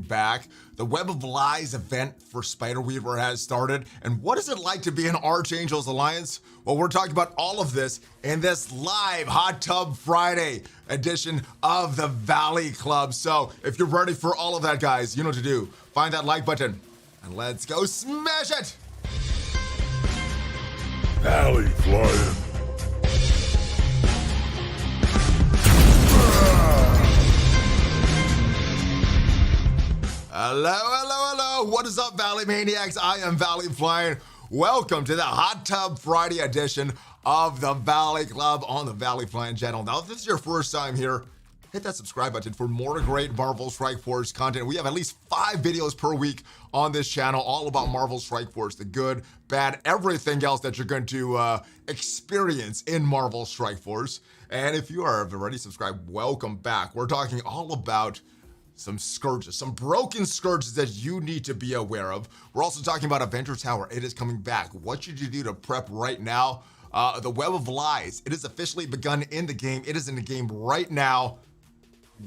back. The Web of Lies event for Spider-Weaver has started. And what is it like to be in Archangel's Alliance? Well, we're talking about all of this in this live Hot Tub Friday edition of the Valley Club. So if you're ready for all of that, guys, you know what to do. Find that like button and let's go smash it! ValleyFlyin. Hello. What is up, Valley Maniacs? I am ValleyFlyin. Welcome to the Hot Tub Friday edition of the Valley Club on the ValleyFlyin channel. Now, if this is your first time here, hit that subscribe button for more great Marvel Strike Force content. We have at least 5 videos per week on this channel, all about Marvel Strike Force, the good, bad, everything else that you're going to experience in Marvel Strike Force. And if you are already subscribed, welcome back. We're talking all about some Scourges, some broken Scourges that you need to be aware of. We're also talking about Avengers Tower. It is coming back. What should you do to prep right now? The Web of Lies. It has officially begun in the game. It is in the game right now.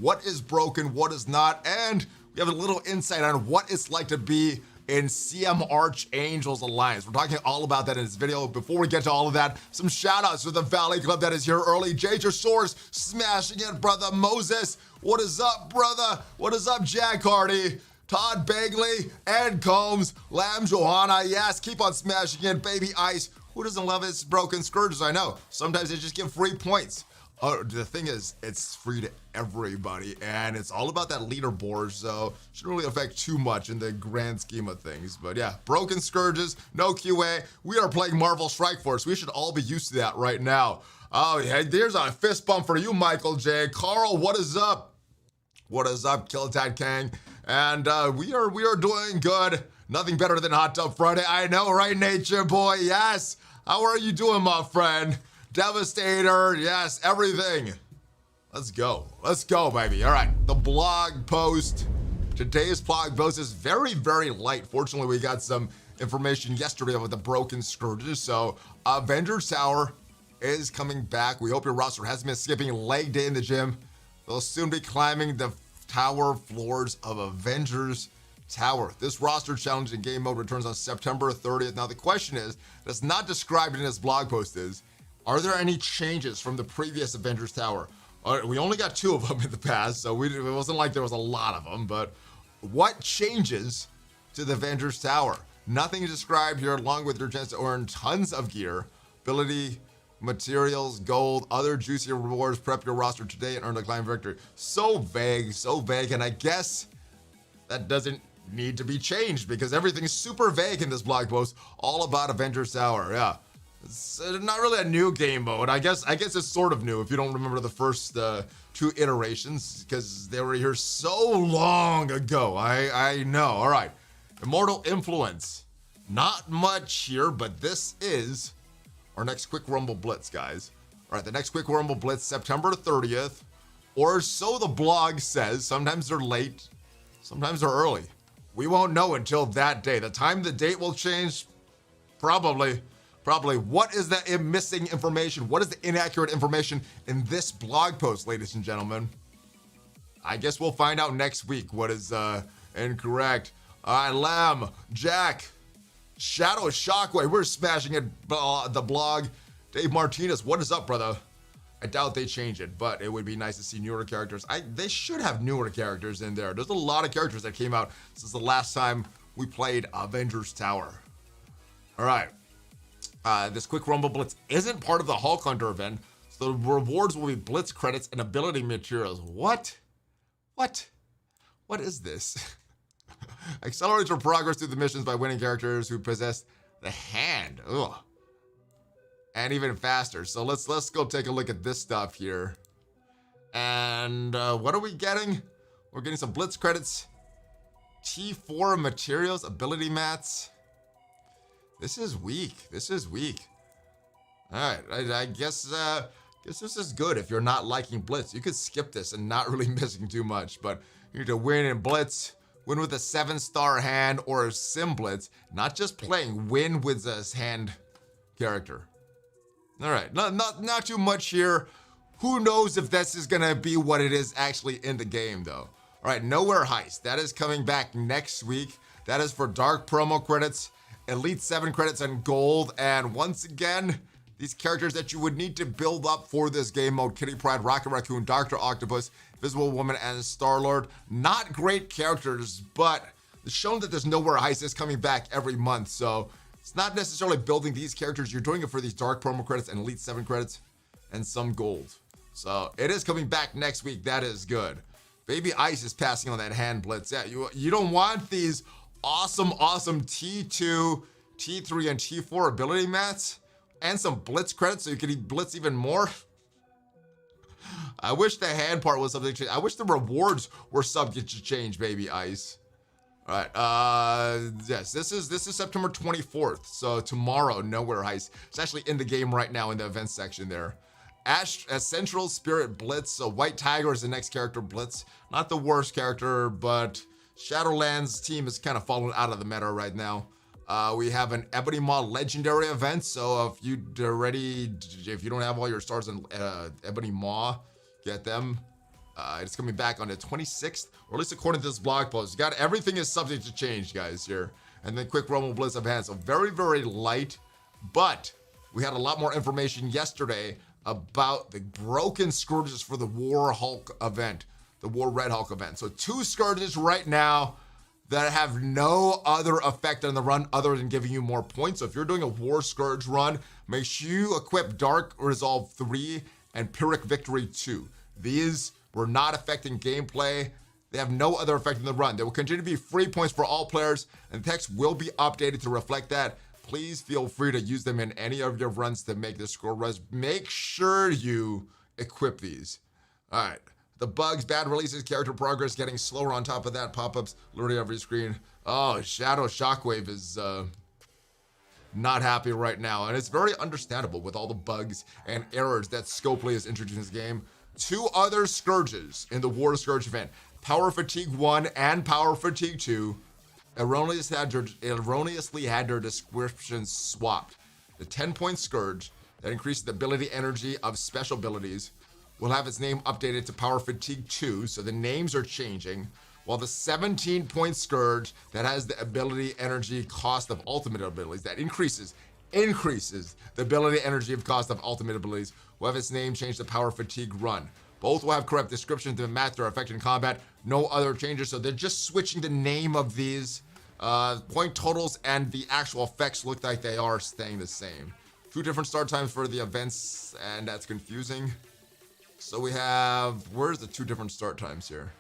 What is broken, what is not, and we have a little insight on what it's like to be in CM Archangel's Alliance. We're talking all about that in this video. Before we get to all of that, some shout outs to the Valley Club that is here early. Jager Soares smashing it, brother. Moses, what is up, brother? What is up, Jack Hardy? Todd Bagley, Ed Combs, Lamb Johanna, yes, keep on smashing it. Baby Ice, who doesn't love his broken Scourges? I know, sometimes they just give free points. The thing is, it's free to everybody, and it's all about that leaderboard, so shouldn't really affect too much in the grand scheme of things. But yeah, broken Scourges, no QA. We are playing Marvel Strike Force. We should all be used to that right now. Oh yeah, there's a fist bump for you, Michael J. Carl, what is up? What is up, Killtad Kang? And we are doing good. Nothing better than Hot Tub Friday. I know, right, Nature Boy? Yes. How are you doing, my friend? Devastator, yes, everything. Let's go, baby. All right, the blog post. Today's blog post is very, very light. Fortunately, we got some information yesterday about the broken Scourges. So, Avengers Tower is coming back. We hope your roster hasn't been skipping leg day in the gym. They'll soon be climbing the tower floors of Avengers Tower. This roster challenge in game mode returns on September 30th. Now, the question is, that's not described in this blog post is, are there any changes from the previous Avengers Tower? We only got 2 of them in the past, so it wasn't like there was a lot of them, but what changes to the Avengers Tower? Nothing is described here, along with your chance to earn tons of gear, ability, materials, gold, other juicy rewards. Prep your roster today and earn a climb victory. So vague, and I guess that doesn't need to be changed because everything's super vague in this blog post, all about Avengers Tower, yeah. It's not really a new game mode. I guess it's sort of new if you don't remember the first 2 iterations because they were here so long ago. I know. All right. Immortal Influence. Not much here, but this is our next Quick Rumble Blitz, guys. All right, the next Quick Rumble Blitz, September 30th, or so the blog says. Sometimes they're late, sometimes they're early. We won't know until that day. The time the date will change, probably. What is the missing information? What is the inaccurate information in this blog post, ladies and gentlemen? I guess we'll find out next week what is incorrect. All right, Lamb, Jack, Shadow, Shockwave, we're smashing it, the blog. Dave Martinez, what is up, brother? I doubt they change it, but it would be nice to see newer characters. They should have newer characters in there. There's a lot of characters that came out since the last time we played Avengers Tower. All right. This Quick Rumble Blitz isn't part of the Hulk Hunter event, so the rewards will be Blitz credits and ability materials. What is this? Accelerate your progress through the missions by winning characters who possess the hand. Ugh. And even faster. So let's go take a look at this stuff here. And what are we getting? We're getting some Blitz credits, T4 materials, ability mats. This is weak. All right, I guess this is good if you're not liking Blitz. You could skip this and not really missing too much, but you need to win in Blitz, win with a 7-star hand or a Sim Blitz, not just playing, win with a hand character. All right, not too much here. Who knows if this is gonna be what it is actually in the game though. All right, Nowhere Heist. That is coming back next week. That is for Dark promo credits, Elite 7 credits, and Gold. And once again, these characters that you would need to build up for this game mode: Kitty Pryde, Rocket Raccoon, Dr. Octopus, Invisible Woman, and Star-Lord. Not great characters, but it's shown that there's Nowhere Heist is coming back every month. So it's not necessarily building these characters. You're doing it for these Dark promo credits and Elite 7 credits and some Gold. So it is coming back next week. That is good. Baby Ice is passing on that hand blitz. Yeah, you don't want these awesome T2, T3, and T4 ability mats and some blitz credits so you can blitz even more. I wish the hand part was something to change. I wish the rewards were subject to change, Baby Ice. All right, yes, this is September 24th. So tomorrow, Nowhere Heist. It's actually in the game right now in the events section there. Central Spirit Blitz. So White Tiger is the next character, Blitz. Not the worst character, but Shadowlands team is kind of falling out of the meta right now. We have an Ebony Maw Legendary event. So if you don't have all your stars in Ebony Maw, get them. It's coming back on the 26th, or at least according to this blog post. Everything is subject to change, guys, here. And then Quick Rumble Blitz event. So very, very light, but we had a lot more information yesterday about the broken Scourges for the War Hulk event, the War Red Hulk event. So 2 Scourges right now that have no other effect on the run other than giving you more points. So if you're doing a War Scourge run, make sure you equip Dark Resolve 3 and Pyrrhic Victory 2. These were not affecting gameplay. They have no other effect in the run. They will continue to be free points for all players, and the text will be updated to reflect that. Please feel free to use them in any of your runs to make the score res. Make sure you equip these. All right. The bugs, bad releases, character progress getting slower on top of that. Pop-ups literally every screen. Oh, Shadow Shockwave is not happy right now. And it's very understandable with all the bugs and errors that Scopely has introduced in this game. 2 other Scourges in the War Scourge event. Power Fatigue 1 and Power Fatigue 2. Erroneously had their descriptions swapped. The 10-point Scourge that increases the ability energy of special abilities will have its name updated to Power Fatigue 2, so the names are changing, while the 17-point Scourge that has the ability energy cost of ultimate abilities, that increases the ability energy of cost of ultimate abilities, will have its name changed to Power Fatigue Run. Both will have correct descriptions to match their effect in combat. No other changes, so they're just switching the name of these. Point totals and the actual effects look like they are staying the same. 2 different start times for the events, and that's confusing. So we have, where's the 2 different start times here?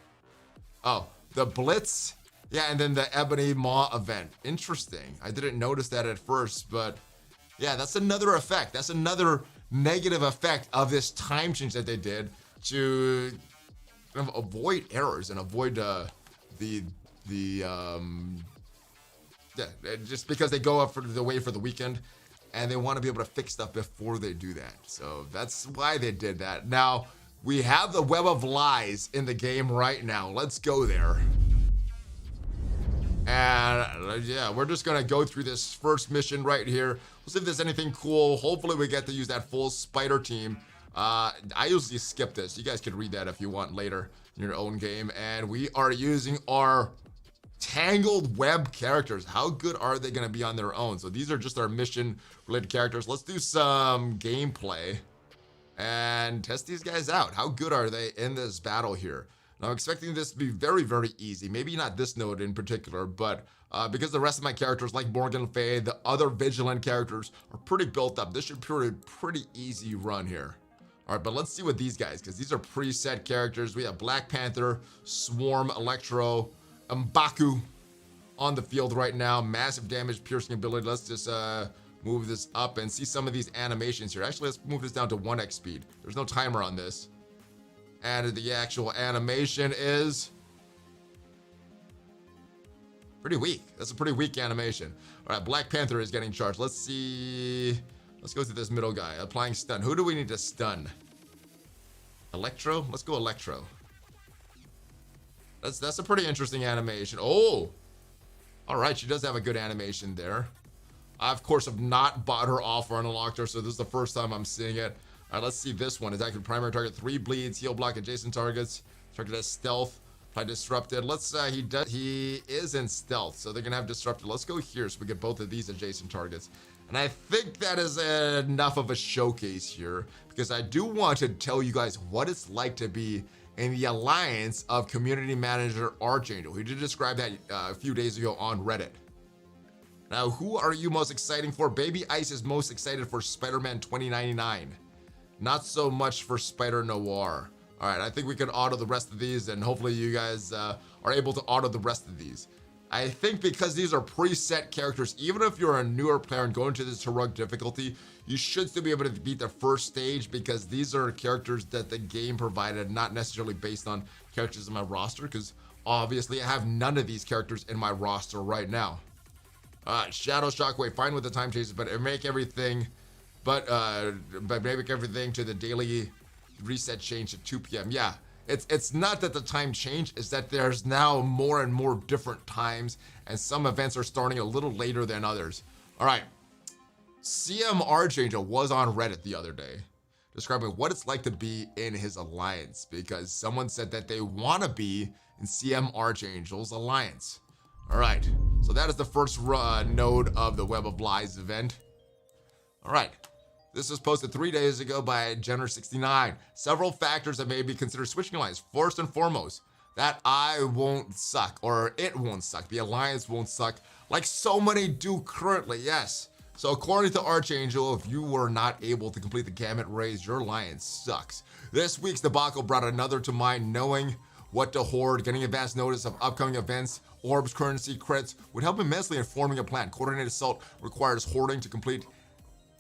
Oh, the Blitz, yeah, and then the Ebony Maw event. Interesting. I didn't notice that at first, but yeah, that's another effect. That's another negative effect of this time change that they did to kind of avoid errors and avoid just because they go up for the way for the weekend and they want to be able to fix stuff before they do that. So that's why they did that. Now, we have the Web of Lies in the game right now. Let's go there. And yeah, we're just gonna go through this first mission right here. We'll see if there's anything cool. Hopefully we get to use that full spider team. I usually skip this. You guys can read that if you want later in your own game. And we are using our Tangled Web characters. How good are they gonna be on their own? So these are just our mission related characters. Let's do some gameplay and test these guys out. How good are they in this battle here? Now, I'm expecting this to be very, very easy. Maybe not this node in particular, but because the rest of my characters, like Morgan Faye, the other Vigilant characters, are pretty built up, this should be a pretty easy run here. All right, but let's see what these guys, because these are preset characters. We have Black Panther, Swarm, Electro, M'Baku on the field right now. Massive damage, piercing ability. Let's just move this up and see some of these animations here. Actually, let's move this down to 1x speed. There's no timer on this. And the actual animation is pretty weak. That's a pretty weak animation. All right, Black Panther is getting charged. Let's see. Let's go to this middle guy. Applying stun. Who do we need to stun? Electro? Let's go Electro. That's a pretty interesting animation. Oh! All right, she does have a good animation there. I, of course, have not bought her off or unlocked her, so this is the first time I'm seeing it. All right, let's see this one. Attacking primary target, 3 bleeds, heal block adjacent targets. Target as stealth. Apply disrupted. Let's he is in stealth, so they're gonna have disrupted. Let's go here so we get both of these adjacent targets. And I think that is enough of a showcase here, because I do want to tell you guys what it's like to be in the alliance of community manager Archangel. He did describe that a few days ago on Reddit. Now, who are you most exciting for? Baby Ice is most excited for Spider-Man 2099. Not so much for Spider Noir. All right, I think we can auto the rest of these, and hopefully you guys are able to auto the rest of these. I think because these are preset characters, even if you're a newer player and going to this heroic difficulty, you should still be able to beat the first stage, because these are characters that the game provided, not necessarily based on characters in my roster, because obviously I have none of these characters in my roster right now. Shadow Shockwave, fine with the time changes, but make everything to the daily reset change to 2 p.m. Yeah, it's not that the time changed, it's that there's now more and more different times, and some events are starting a little later than others. All right, CM Archangel was on Reddit the other day describing what it's like to be in his alliance, because someone said that they want to be in CM Archangel's alliance. All right, so that is the first node of the Web of Lies event. All right, this was posted 3 days ago by Jenner69. Several factors that may be considered switching alliance. First and foremost, that I won't suck, or it won't suck. The alliance won't suck, like so many do currently, yes. So according to Archangel, if you were not able to complete the Gamut raise, your alliance sucks. This week's debacle brought another to mind. Knowing what to hoard, getting advance notice of upcoming events, orbs, currency, crits would help immensely in forming a plan. Coordinated assault requires hoarding to complete.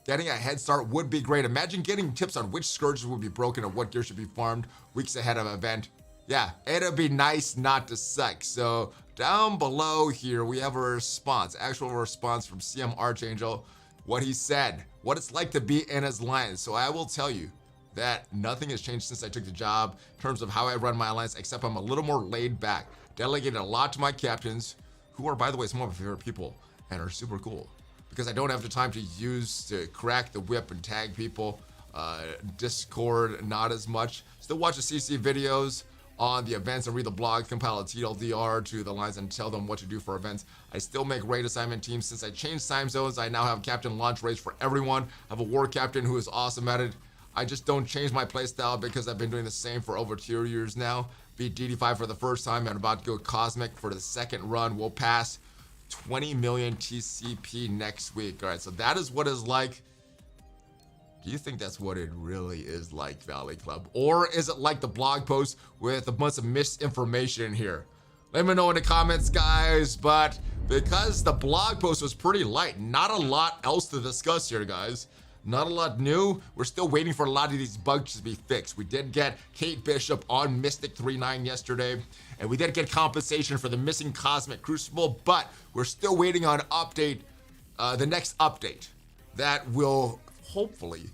Getting a head start would be great. Imagine getting tips on which Scourges would be broken and what gear should be farmed weeks ahead of an event. Yeah, it'd be nice not to suck. So down below here, we have a response, actual response from CM Archangel, what he said, what it's like to be in his alliance. So I will tell you that nothing has changed since I took the job in terms of how I run my alliance, except I'm a little more laid back. Delegated a lot to my captains, who are, by the way, some of my favorite people and are super cool, because I don't have the time to use to crack the whip and tag people. Discord, not as much. Still watch the CC videos on the events and read the blog, compile a TLDR to the lines and tell them what to do for events. I still make raid assignment teams. Since I changed time zones, I now have captain launch raids for everyone. I have a war captain who is awesome at it. I just don't change my playstyle because I've been doing the same for over 2 years now. Beat DD5 for the first time and about to go Cosmic for the second run. We'll pass 20 million TCP next week. All right, so that is what it's like. Do you think that's what it really is like, Valley Club? Or is it like the blog post with a bunch of misinformation in here? Let me know in the comments, guys. But because the blog post was pretty light, not a lot else to discuss here, guys. Not a lot new. We're still waiting for a lot of these bugs to be fixed. We did get Kate Bishop on Mystic 3.9 yesterday, and we did get compensation for the missing Cosmic Crucible, but we're still waiting on update, the next update that will hopefully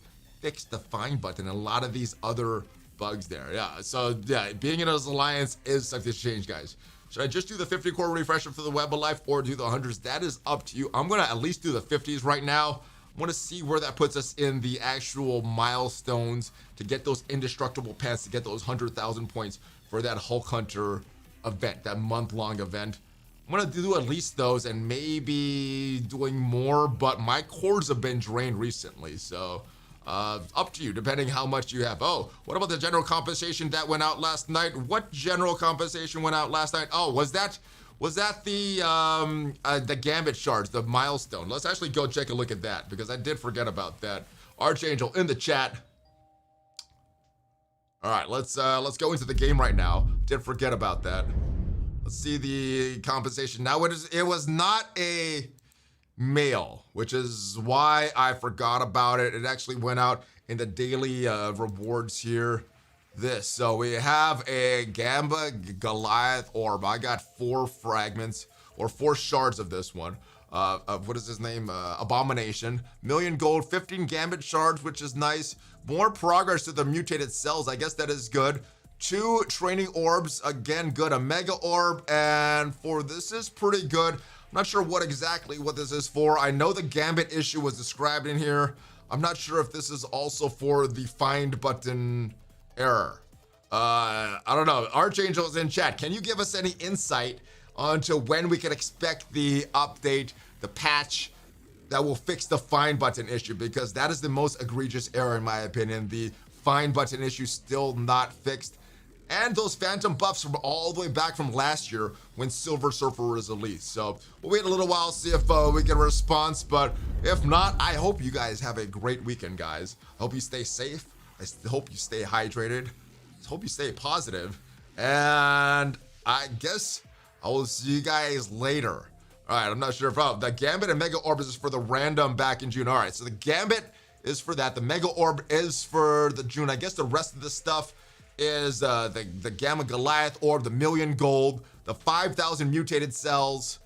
fix the find button and a lot of these other bugs there. Yeah, so yeah, being in his alliance is something to change, guys. Should I just do the 50 core refresher for the Web of Life or do the 100s? That is up to you. I'm gonna at least do the 50s right now. I want to see where that puts us in the actual milestones to get those indestructible pants, to get those 100,000 points for that Hulk Hunter event, that month-long event. I'm going to do at least those and maybe doing more, but my cores have been drained recently, so up to you, depending how much you have. Oh, what about the general compensation that went out last night? What general compensation went out last night? Oh, was that the Gambit shards, the milestone? Let's actually go take a look at that, because I did forget about that. Archangel in the chat. All right, let's go into the game right now. Did forget about that. Let's see the compensation. Now it was not a mail, which is why I forgot about it. It actually went out in the daily rewards here. So we have a Gamba Goliath orb. I got 4 fragments or 4 shards of this one. What is his name? Abomination. 1,000,000 gold, 15 Gambit shards, which is nice. More progress to the mutated cells. I guess that is good. 2 training orbs, again good. A mega orb, and for this is pretty good. I'm not sure what this is for. I know the Gambit issue was described in here. I'm not sure if this is also for the find button error. I don't know. Archangel's in chat. Can you give us any insight onto when we can expect the update, the patch that will fix the find button issue? Because that is the most egregious error in my opinion. The find button issue still not fixed. And those phantom buffs from all the way back from last year when Silver Surfer was released. So we'll wait a little while, see if we get a response. But if not, I hope you guys have a great weekend, guys. I hope you stay safe. I hope you stay hydrated. I hope you stay positive. And I guess I will see you guys later. All right, I'm not sure if the Gambit and Mega Orb is for the random back in June. All right, so the Gambit is for that. The Mega Orb is for the June. I guess the rest of this stuff is the Gamma Goliath Orb, the million gold, the 5,000 mutated cells,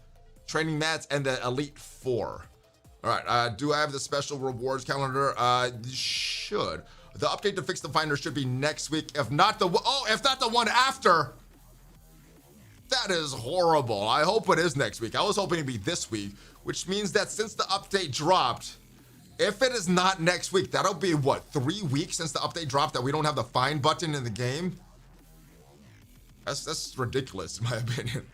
training mats, and the Elite 4. All right, do I have the special rewards calendar? Should. The update to fix the finder should be next week. If not the one after. That is horrible. I hope it is next week. I was hoping it'd be this week, which means that since the update dropped, if it is not next week, that'll be what, 3 weeks since the update dropped that we don't have the find button in the game? That's ridiculous in my opinion.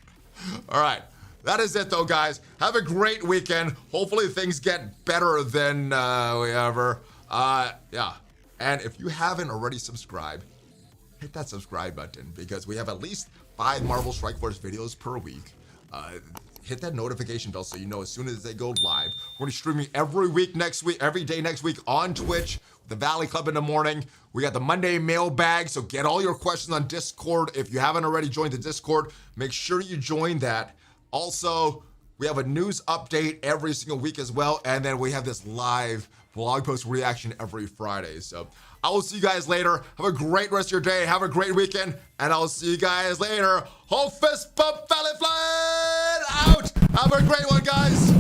All right, that is it though, guys. Have a great weekend. Hopefully things get better than we ever. Yeah. And if you haven't already subscribed, hit that subscribe button because we have at least 5 Marvel Strike Force videos per week. Hit that notification bell so you know as soon as they go live. We're gonna be streaming every day next week on Twitch, the Valley Club in the morning. We got the Monday mailbag, so get all your questions on Discord. If you haven't already joined the Discord, make sure you join that. Also, we have a news update every single week as well, and then we have this live blog post reaction every Friday. So I will see you guys later. Have a great rest of your day. Have a great weekend, and I'll see you guys later. Whole fist bump, ValleyFlyin out. Have a great one, guys.